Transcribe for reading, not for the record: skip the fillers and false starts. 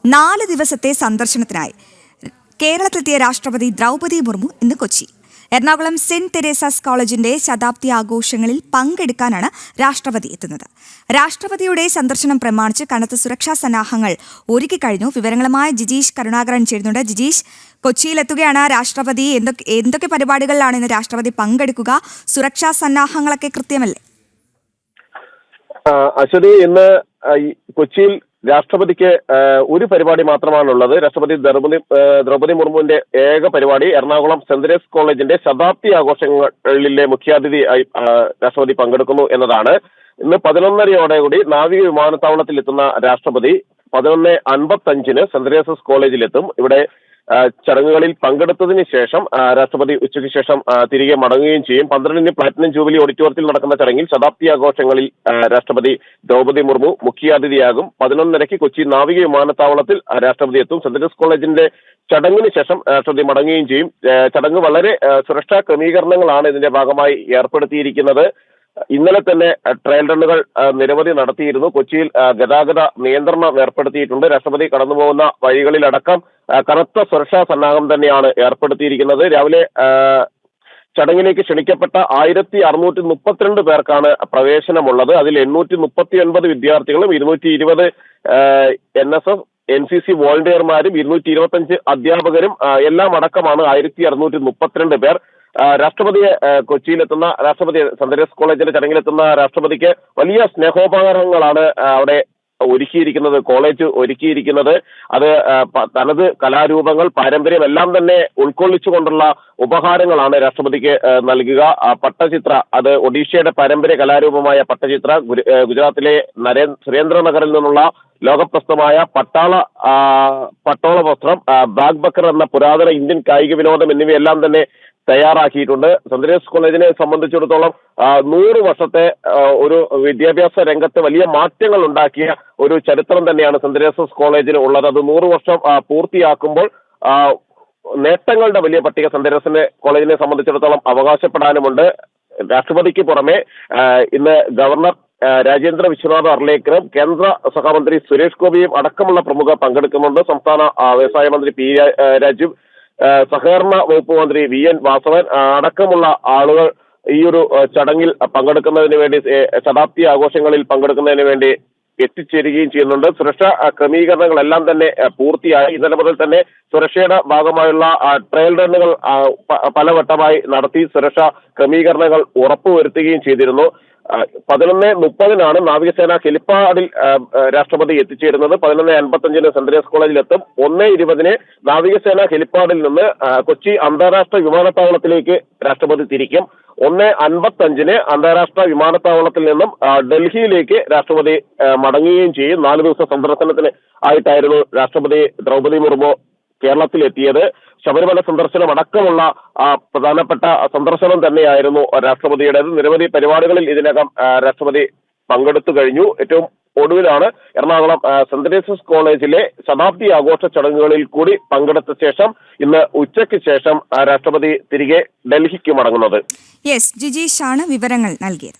4 ദിവസത്തെ സന്ദർശനത്തിനായി കേരളത്തിലെത്തിയ രാഷ്ട്രപതി ദ്രൗപദി മുർമു ഇന്ന് കൊച്ചി. എറണാകുളം സെന്റ് തെരേസാസ് കോളേജിന്റെ ശതാബ്ദി ആഘോഷങ്ങളിൽ പങ്കെടുക്കാനാണ് രാഷ്ട്രപതി എത്തുന്നത്. രാഷ്ട്രപതിയുടെ സന്ദർശനം പ്രമാണിച്ച് കനത്ത സുരക്ഷാ സന്നാഹങ്ങൾ ഒരുക്കിക്കഴിഞ്ഞു. വിവരങ്ങളുമായി ജിജീഷ് കരുണാകരൻ ചേരുന്നുണ്ട്. ജിജീഷ്, കൊച്ചിയിലെത്തുകയാണ് രാഷ്ട്രപതി. എന്തൊക്കെ പരിപാടികളിലാണ് ഇന്ന് രാഷ്ട്രപതി പങ്കെടുക്കുക? സുരക്ഷാ സന്നാഹങ്ങളൊക്കെ കൃത്യമല്ലേ? അശ്വതി, ഇന്ന് കൊച്ചിയിൽ രാഷ്ട്രപതിക്ക് ഒരു പരിപാടി മാത്രമാണുള്ളത്. രാഷ്ട്രപതി ദ്രൗപദി മുർമുവിന്റെ ഏക പരിപാടി എറണാകുളം സെന്റ് തെരേസ് കോളേജിന്റെ ശതാബ്ദി ആഘോഷങ്ങളിലെ മുഖ്യാതിഥിയായി രാഷ്ട്രപതി പങ്കെടുക്കുന്നു എന്നതാണ്. ഇന്ന് 11:30 നാവിക വിമാനത്താവളത്തിൽ എത്തുന്ന രാഷ്ട്രപതി 11:55 സെന്റ് തെരേസസ് കോളേജിലെത്തും. ഇവിടെ ചടങ്ങുകളിൽ പങ്കെടുത്തതിന് ശേഷം രാഷ്ട്രപതി ഉച്ചയ്ക്ക് ശേഷം തിരികെ മടങ്ങുകയും ചെയ്യും. 12-ന് പ്ലാറ്റിനം ജൂബിലി ഓഡിറ്റോറിയത്തിൽ നടക്കുന്ന ചടങ്ങിൽ ശതാബ്ദി ആഘോഷങ്ങളിൽ രാഷ്ട്രപതി ദ്രൗപദി മുർമു മുഖ്യാതിഥിയാകും. 11:30 കൊച്ചി നാവിക വിമാനത്താവളത്തിൽ രാഷ്ട്രപതി എത്തും. സെന്റ് തെരേസ് കോളേജിന്റെ ചടങ്ങിന് ശേഷം രാഷ്ട്രപതി മടങ്ങുകയും ചെയ്യും. ചടങ്ങ് വളരെ സുരക്ഷാ ക്രമീകരണങ്ങളാണ് ഇതിന്റെ ഭാഗമായി ഏർപ്പെടുത്തിയിരിക്കുന്നത്. ഇന്നലെ തന്നെ ട്രയൽ റണ്ണുകൾ നിരവധി നടത്തിയിരുന്നു. കൊച്ചിയിൽ ഗതാഗത നിയന്ത്രണം ഏർപ്പെടുത്തിയിട്ടുണ്ട്. രാഷ്ട്രപതി കടന്നുപോകുന്ന വഴികളിലടക്കം കനത്ത സുരക്ഷാ സന്നാഹം തന്നെയാണ് ഏർപ്പെടുത്തിയിരിക്കുന്നത്. രാവിലെ ചടങ്ങിലേക്ക് ക്ഷണിക്കപ്പെട്ട 1632 പേർക്കാണ് പ്രവേശനമുള്ളത്. അതിൽ 839 വിദ്യാർത്ഥികളും 220 NSS NCC വോളണ്ടിയർമാരും 225 അധ്യാപകരും എല്ലാം അടക്കമാണ് 1632 പേർ. രാഷ്ട്രപതിയെ കൊച്ചിയിലെത്തുന്ന രാഷ്ട്രപതി സെന്റ് തെരേസ് കോളേജിന്റെ ചടങ്ങിലെത്തുന്ന രാഷ്ട്രപതിക്ക് വലിയ സ്നേഹോപഹാരങ്ങളാണ് അവിടെ ഒരുക്കിയിരിക്കുന്നത്, കോളേജ് ഒരുക്കിയിരിക്കുന്നത്. അത് തനത് കലാരൂപങ്ങൾ, പാരമ്പര്യം എല്ലാം തന്നെ ഉൾക്കൊള്ളിച്ചുകൊണ്ടുള്ള ഉപഹാരങ്ങളാണ് രാഷ്ട്രപതിക്ക് നൽകുക. പട്ടചിത്ര, അത് ഒഡീഷയുടെ പാരമ്പര്യ കലാരൂപമായ പട്ടചിത്ര, ഗുജറാത്തിലെ സുരേന്ദ്രനഗറിൽ നിന്നുള്ള ലോകപ്രശസ്തമായ പട്ടോള വസ്ത്രം, ബാഗ് ബക്കർ എന്ന പുരാതന ഇന്ത്യൻ കായിക വിനോദം എന്നിവയെല്ലാം തന്നെ തയ്യാറാക്കിയിട്ടുണ്ട്. സെന്റ് തെരേസ് കോളേജിനെ സംബന്ധിച്ചിടത്തോളം 100 വർഷത്തെ ഒരു വിദ്യാഭ്യാസ രംഗത്ത് വലിയ മാറ്റങ്ങൾ ഉണ്ടാക്കിയ ഒരു ചരിത്രം തന്നെയാണ് സെന്റ് തെരേസസ് കോളേജിന് ഉള്ളത്. അത് 100 വർഷം പൂർത്തിയാക്കുമ്പോൾ നേട്ടങ്ങളുടെ വലിയ പട്ടിക സെന്റ് തെരേസ് കോളേജിനെ സംബന്ധിച്ചിടത്തോളം അവകാശപ്പെടാനുമുണ്ട്. രാഷ്ട്രപതിക്ക് പുറമെ ഇന്ന് ഗവർണർ രാജേന്ദ്ര വിശ്വനാഥ് അർലേക്കറും കേന്ദ്ര സഹമന്ത്രി സുരേഷ് ഗോപിയും അടക്കമുള്ള പ്രമുഖർ പങ്കെടുക്കുന്നുണ്ട്. സംസ്ഥാന വ്യവസായ മന്ത്രി P. രാജു, സഹകരണ വകുപ്പ് മന്ത്രി VN വാസവൻ അടക്കമുള്ള ആളുകൾ ഈ ഒരു ചടങ്ങിൽ പങ്കെടുക്കുന്നതിന് വേണ്ടി, ശതാബ്ദി ആഘോഷങ്ങളിൽ പങ്കെടുക്കുന്നതിന് വേണ്ടി എത്തിച്ചേരുകയും ചെയ്യുന്നുണ്ട്. സുരക്ഷാ ക്രമീകരണങ്ങളെല്ലാം തന്നെ പൂർത്തിയായി. ഇന്നലെ മുതൽ തന്നെ സുരക്ഷയുടെ ഭാഗമായുള്ള ട്രയൽ റണ്ണുകൾ പലവട്ടമായി നടത്തി സുരക്ഷാ ക്രമീകരണങ്ങൾ ഉറപ്പുവരുത്തുകയും ചെയ്തിരുന്നു. 11:30 നാവികസേന ഹെലിപ്പാഡിൽ രാഷ്ട്രപതി എത്തിച്ചേരുന്നത്. 11:55 സെന്റ് തെരേസ് കോളേജിലെത്തും. 1:20 നാവികസേന ഹെലിപ്പാഡിൽ നിന്ന് കൊച്ചി അന്താരാഷ്ട്ര വിമാനത്താവളത്തിലേക്ക് രാഷ്ട്രപതി തിരിക്കും. 1:55 അന്താരാഷ്ട്ര വിമാനത്താവളത്തിൽ നിന്നും ഡൽഹിയിലേക്ക് രാഷ്ട്രപതി മടങ്ങുകയും ചെയ്യും. 4 ദിവസ സന്ദർശനത്തിന് ആയിട്ടായിരുന്നു രാഷ്ട്രപതി ദ്രൗപദി മുർമു കേരളത്തിലെത്തിയത്. ശബരിമല സന്ദർശനം അടക്കമുള്ള പ്രധാനപ്പെട്ട സന്ദർശനം തന്നെയായിരുന്നു രാഷ്ട്രപതിയുടേത്. നിരവധി പരിപാടികളിൽ ഇതിനകം രാഷ്ട്രപതി പങ്കെടുത്തു കഴിഞ്ഞു. ഏറ്റവും ഒടുവിലാണ് എറണാകുളം സെന്റ് തെരേസസ് കോളേജിലെ ശതാബ്ദി ആഘോഷ ചടങ്ങുകളിൽ കൂടി പങ്കെടുത്ത ശേഷം ഇന്ന് ഉച്ചയ്ക്ക് ശേഷം രാഷ്ട്രപതി തിരികെ ഡൽഹിക്ക് മടങ്ങുന്നത്. ജിജീഷ് ആണ് വിവരങ്ങൾ നൽകിയത്.